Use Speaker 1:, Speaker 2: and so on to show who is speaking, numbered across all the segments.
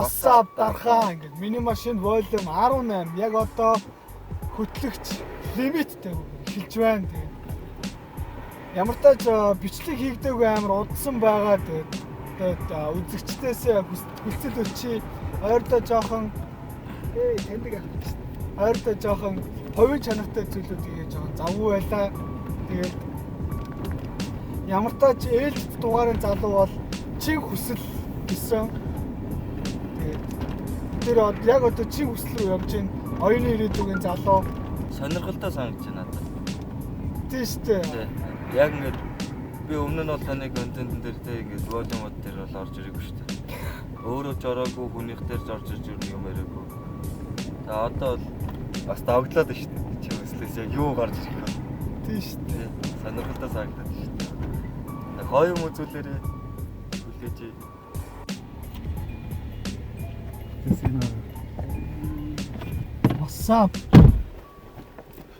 Speaker 1: WhatsApp дарахаа ингээд миний машин volume 18 яг одоо хөтлөгч лимиттэй эхэлж байна. Тэгээд ямар тааж бичлэг хийгдээгүй амар удсан байгаа. Тэгээд үзэгчдээсээ хүсэл өчи ойрдоо жоохон таньдаг авчих. Ойрдоо жоохон хувийн чанартай зүйлүүд хийгээ жоохон завгүй байлаа. Тэгээд ямар тааж ээлжид дугаарын залуу бол чин хүсэл гэсэн. Тэр яг одоо чин хүсэл рүү явж байна. Оюуны ирээдүйн залуу
Speaker 2: сонирхолтой санагдаж байна надад.
Speaker 1: Тийм шүү дээ.
Speaker 2: Яг ингээд би өмнө нь бол таны контент дээр те ингээд volume дээр бол орж ирээгүй шүү дээ. Өөрөө жороогүй хүнийх дээр зорж ирж юм яриаггүй. За одоо бол бас давглаад байна шүү дээ. Чи өслөөс яг юу гарч ирэх вэ?
Speaker 1: Тийм шүү дээ.
Speaker 2: Сонирхолтой санагдаад шүү дээ. Хоёр юм үзүүлээрээ хүлээж.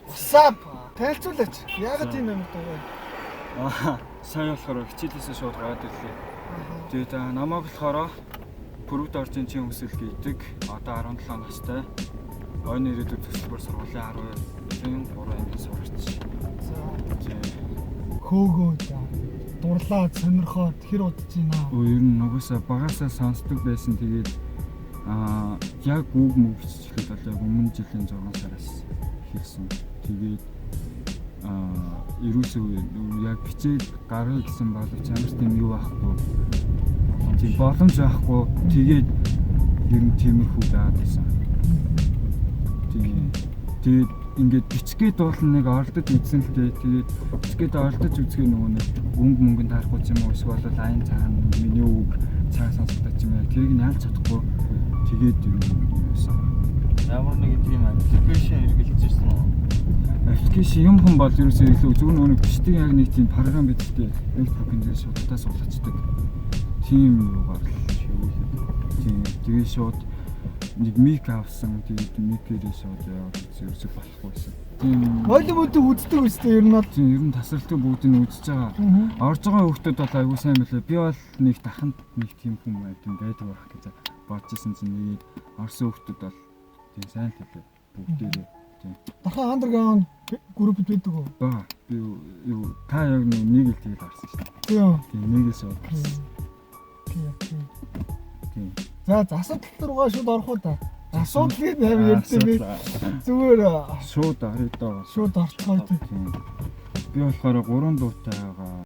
Speaker 2: WhatsApp танилцуулаач. Яагаад тийм юм бэ?
Speaker 3: Сайн болохоор хичээлээсээ шууд гараад ирлээ. Тэгээд намайг болохоор Бүрэгд орчин чин хүсэл гэдэг одоо 17 настай. Ойн ирээдүйд төсөлбөр сургуулийн 12-ын 3 ангид сурагч.
Speaker 1: Хөөгөө дурлаад сонирхоод хэр удаж байна?
Speaker 3: Ер нь нугасаа багасаа сонсдог байсан. Тэгээд яг үг мөг бичлэхэд бол яг өмнө жилийн 6 сараас хийсэн. Тэгээд ерөөсөө яг бичээд гаргая гэсэн боловч ямар ч юм юу байхгүй. Тийм боломж байхгүй. Тэгээд ер нь тиймэрхүү байгаад байсан. Тэгээд ингээд бичгээд дуулна нэг оролдож үзсэн л дээ. Тэгээд бичгээд оролдож үзгээ нөгөө нэг мөнгөнд харахгүй ч юм уу эсвэл айн цаана миний үг цаа сонсогдож юм яа. Тэрийг нь ялж чадахгүй. Тэгээд юм байсан.
Speaker 2: Ямар нэг тийм аппликейшн хэрэглэж ирсэн үү?
Speaker 3: Аппликейшн юм хүн бол ерөөсөө илүү зөвхөн нөгөө бичдэг яг нэг тийм програм бидтэй ноутбукын дээр шуудтаа суулгачдаг. Тийм юугаар тийм тэгээд шууд нэг мик авсан. Тэгээд микээр шууд яваад ерөөсөө болохгүйсэн. Тийм
Speaker 1: Волюмуудыг үздэг үстэй ер нь бол
Speaker 3: тийм ер нь тасралтгүй бүгдийг үзэж байгаа. Орж байгаа хүмүүс бол айгүй сайн байлаа. Би бол нэг даханд нэг тийм хүн байдаг байх гэж бодож ирсэн чинь нэг орсон хүмүүс бол тийм сайн л хэлээ. Бүгдээрээ тийм.
Speaker 1: Дахин underground группд байдаг уу?
Speaker 3: Баа. Би юу та яг нэг л тэгэл харсан шүү дээ. Тийм нэгээс удаа. Тийм.
Speaker 1: За асуудал руугаа шууд орох уу та. Асуудлыг нэм ярьсан би зүгээр
Speaker 3: шууд арай даа.
Speaker 1: шууд орчихоо тийм.
Speaker 3: Би болохоор 3 дуутай байгаа.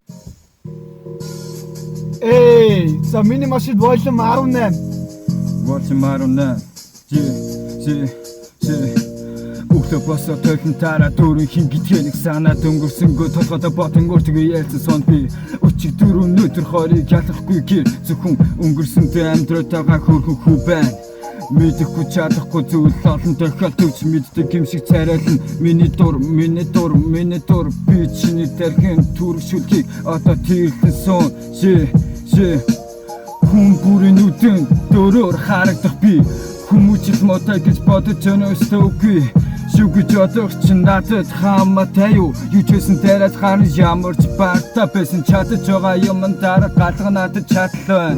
Speaker 1: За миний машин volume 18.
Speaker 3: Volume 18. Өглөө босоо тойлон тараа дөрөв хин гэдгийг санаад өнгөрсөнгөө толгойдоо ботонгоор тэгээ ялцсан сон би өчиг дөрөв өдөр хорийг ялахгүй гэр зөвхөн өнгөрсөнтэй амьдралаа хөрхөн хүү байна. Мэдэхгүй чадахгүй зүйл олон тохиолдож мэддэг юм шиг царайлна. Миний дур би чиний тэрхэн түршүүлгийг одоо тийрлэн сон хүн бүрийн үдэн дөрөөр харагдах би хүмүүжил мотой гэж бодож өнөөсөө үгүй шүгэж одох чинь надад хамаатай юу юучсэн дээрээс гарна ямар ч багтаа байсан чадаж байгаа юм дараа галга надад чадлаа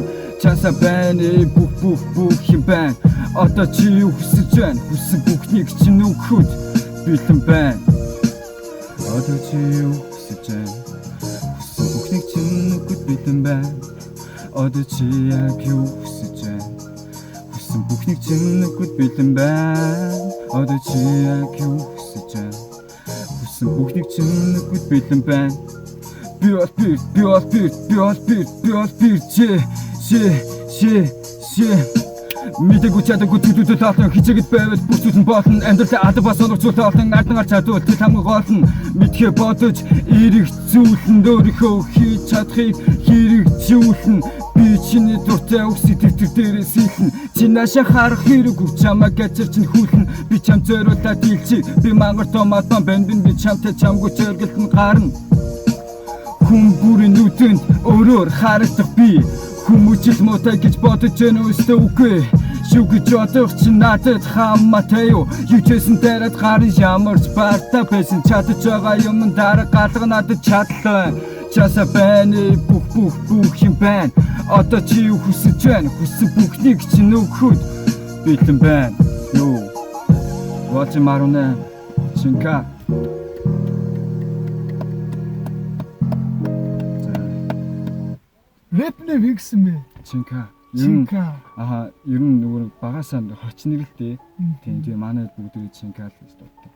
Speaker 3: часа байна бүх юм байна одоо чи юу хүсэж байна хүссэн бүхнийг чинь өгөхөд бэлэн байна одоо чи юу хүсэж байна хүссэн бүхнийг чинь өгөхөд бэлэн байна одоо чи яг юу хүсэж байна хүссэн бүхнийг чинь өгөхөд бэлэн байна одоо чи яг юу хүсэж байна хүссэн бүхнийг чинь өгөхөд бэлэн байна би мэдээгүй чадаагүй төдөлд таалан хичээгэд байвал бүрцүүлэн болно амьдралаа ад бас оногцуулт олон ардангаар чадвал тэр хамгийн гол нь мэдхээ бодож эрэг зүйлэн өөрийнхөө хийж чадахыг хэрэгжүүлэн би чиний дуртай үсэг төвтөр дээрээс илэн чи наашаа харах хэрэггүй чамайг гацарч нь хүлэн би чам зориулаад дийлчи би мангар томатон бэнбэн би чамтай чамгүй чөргөлтөн гарна хүн бүрийн нүдэнд өөрөөр харагдах би хүмүүжил мотой гэж бодож өнөөсөө үгүй шүгэж одох чинь надад хамаатай юу юучсэн дээрээ гарна ямар ч багтаа байсан чадаж байгаа юм дараа галга надад чадлаа часа байна бүх юм байна. Одоо чи юу хүсэж байна? Хүссэн бүхнийг чинь өгөхөд бэлэн байна. Юу? Watching Maruna Chinka.
Speaker 1: Рэп нэ хийсэн бэ?
Speaker 3: Chinka.
Speaker 1: Chinka.
Speaker 3: Ер нь нөгөө багасаа хоцныг л дээ. Тийм тийм манай бүгд Chinka л гэж боддог.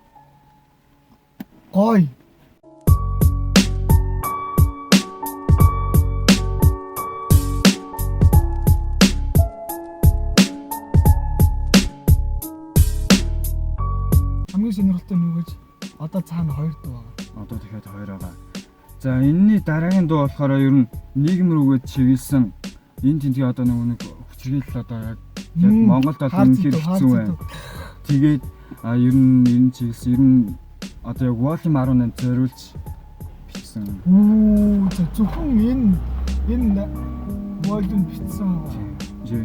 Speaker 1: Гой. Хамгийн сонирхолтой нь юу гэж одоо цаана 2 дуу байгаа.
Speaker 3: Одоо дахиад 2 байгаа. За энэний дараагийн дуу болохоор ер нь нийгэм рүүгээ чиглэсэн энэ тэнцээ одоо нэг хүчрхийлэл одоо яг Монголд одоо энэ хэрэгцсэн байна. Тэгээд ер нь энэ чиглэсэн ер нь одоо яг Watching Maruna зориулж бичсэн.
Speaker 1: Зөвхөн энэ volume бичсэн байгаа.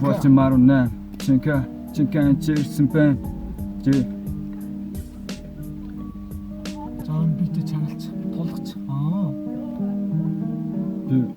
Speaker 3: Watching Maruna Chinka чиглэсэн байна.
Speaker 1: Жаан битээ чаналч тулгач. Тийм.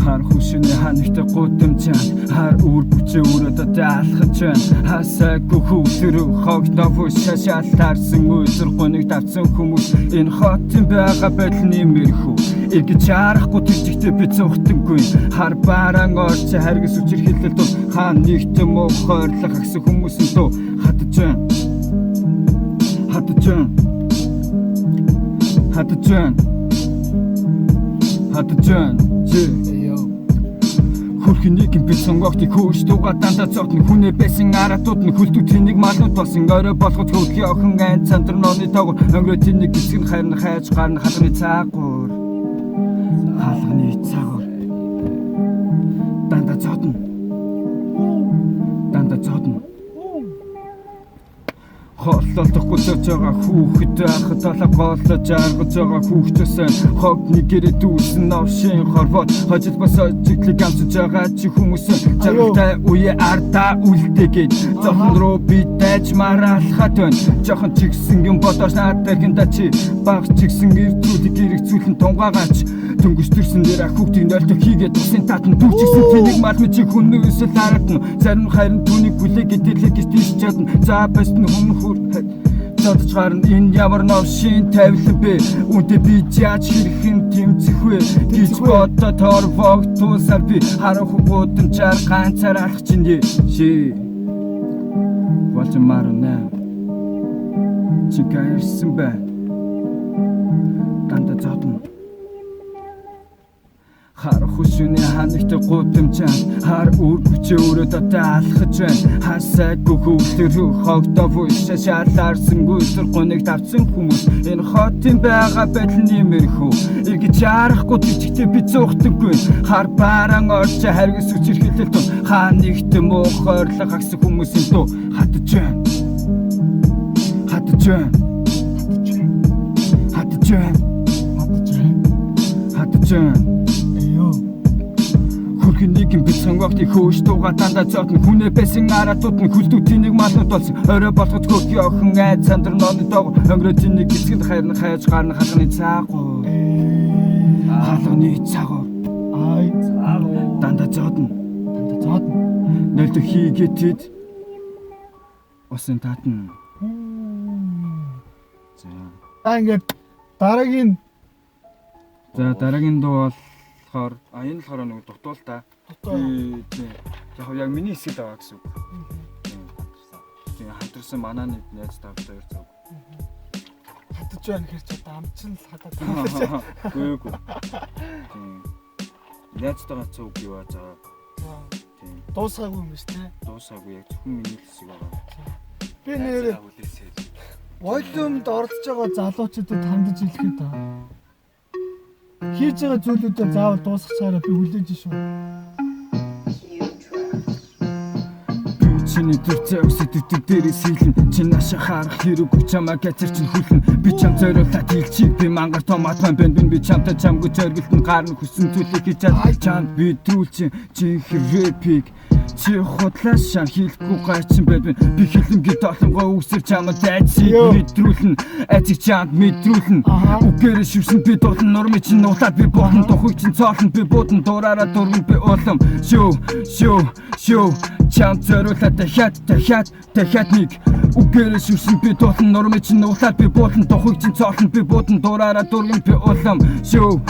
Speaker 3: Хар хүшний ханигтай гудамжаан хар үр бүчээ өрөөдөө даалхаж байна. Хасаагүй хөвлөрөө хогнов шашаал таарсан өдөр гоныг давсан хүмүүс энэ хотын байгаа байдал нэмэрхүү. Эргэж харахгүй тэрчигтэй би цогтонгүй. Хар бараан орч харгас үчирхэлэл тул хаан нэгт муу хойрлох агсан хүмүүсийн дуу хатж Хөрхнийг би сонгогдыг хөөж дугаа дандаа зовтон хүнээ байсан аратууд нь хөлтүүд тэнийг малнууд болсон орой болгож хөвлөхийн охин айн цантар нооны тоогор өнгөрөө тэнийг гисгэн хайрна хайж гарна халганы цаагуур дандаа зовтон Хооллолдохгүй зөж байгаа хүүхэд ахад талаа гооллож аргаж байгаа хүүхдөөсөө хог нэгэрэ дүүсэн навшин хорвот хожил босоо чиглэг амсаж байгаа чи хүмүүсээ жаргалтай үе ардаа үлдээгээд зохон руу би дайж мараалхад байна жохон чигсэн юм бодож надад гинда чи баг чигсэн эрдүүлэг хэрэгцүүлэн тунгаагаач дөнгөж төрсөн дээр хүүхдийг нойлдог хийгээд тусын татан дүүчсэн тэнийг малмын чи хүнээс л харагдана зарим харин түүнийг хүлээгээд дэлхийг тийш чадна за бэст нь хүн Зодж гарна энэ ямар новшин тавилан бэ Үнтэй би яаж хэрхэн тэмцэх вэ гэж бодоо торвогтуулсаар би харахгүй гудамжаар ганцаар алах чинь ши Watching Maruna Chinka ирсэн бэ дандаа зодно Хар хүшний ханигтай гудамжаан хар үр бүчээ өрөөдөө даалхаж байна хасаагүй хөвлөрөө хогдов шашаалаарсан гүйцэр гоныг давсан хүмүүс энэ хотын байгаа байдал нэмэрхүү эргэж харахгүй тэрчигтэй би цуухтаггүй хар бараан орч харгас үчирхэлэл тул хаан нэгт муу хойрлох агсан хүмүүсийн дуу хатж байна Хөрхнийг би сонгогдыг хөөж дугаа дандаа зовтон хүнээ байсан аратууд нь хөлтүүд тэнийг малнууд болсон орой болгож хөрхий охин ай цантар нооны тоогор өнгөрөө тэнийг гисгэнд хайрна хайж гарна халганы цаагуур дандаа зовтон нэлт хийгээд усын татна
Speaker 1: Ингээд дараагийн
Speaker 3: дуу болохоор энэ болохоор нэг дутуул та. Тийм. Яг миний хэсэг байгаа гэсэн үг. Тийм хамтарсан манай нэг найз тавтай 2 цаг.
Speaker 1: хатж байна гэхэр ч одоо амчин л хатаад.
Speaker 3: Гүйгүй. Тийм. Найзтайгаа цуг юу яаж байгаа. Тийм.
Speaker 1: Дуусаагүй юм биш те.
Speaker 3: Дуусаагүй яг зөвхөн миний хэсэг байгаа.
Speaker 1: Би нэрээ volume-д орж байгаа залуучуудад хандаж хэлэхэд хийж байгаа зүйлүүдээ заавал дуусгачаараа би хүлээж шүү. Чиний төрцөө өсөдөд дээрээс хийлэн чин наша харах хэрэггүй чамаа гэцэр чин хүлэн би чам зориулаад хэлчих би мангар томат маань би чамтай чамгүй зориултын гарна хүссэн зүйлийг хийж чад чам бидрүүлчин чи хэрэг
Speaker 3: Чи худлаас шан хийхгүй гайчин байдвэн би хилэмгийн толонгой үсэр чамд айцыг
Speaker 1: Йоо.
Speaker 3: мэдрүүлнэ айцыг чамд мэдрүүлнэ
Speaker 1: Аха.
Speaker 3: үгээр шивсэн би дуулан нурмын чинь нуулаад би буудан тухыг чинь цоолно би буудан дуураараа дурган би улам шөө чамд зориулаад дахиад нэг үгээр шивсэн би дуулан нурмын чинь нуулаад би буудан тухыг чинь цоолно би буудан дуураараа дурган би улам шөө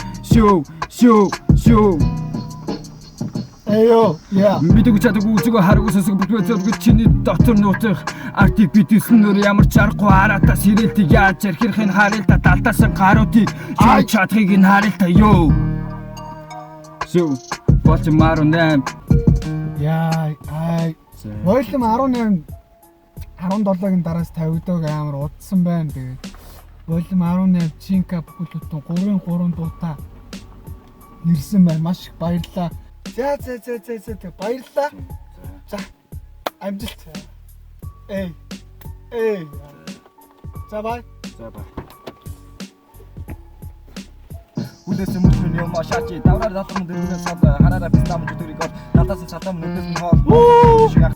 Speaker 1: Эё, яа.
Speaker 3: Мэдээгүй чадаагүй үзээгөө хараагүй сонсог бүтвэцэлгүй чиний дотор нутах артик битүүлснээр ямар ч аргагүй хараатаас ирээлтийг яаж ярихын харилта далтаасан гаруудыг чи чадахыг нь харилта ёо. Шүү болчмаар нэм.
Speaker 1: Яа, Войлом 18 17-гийн дараас тавигдаг амар удсан байна тэгээд. Войлом 18 Чинка бүхэлдэн 3 дуутаа ирсэн байна. Маш их баярлалаа. За баярлалаа. За амжилт. Эй. За бай.
Speaker 3: Хүлээсэн мөчмөн юм ашаач давраар татсан дэргэн сав хараараа бистам жүтэрийг надаас цатам нүдэс нь хоол шиг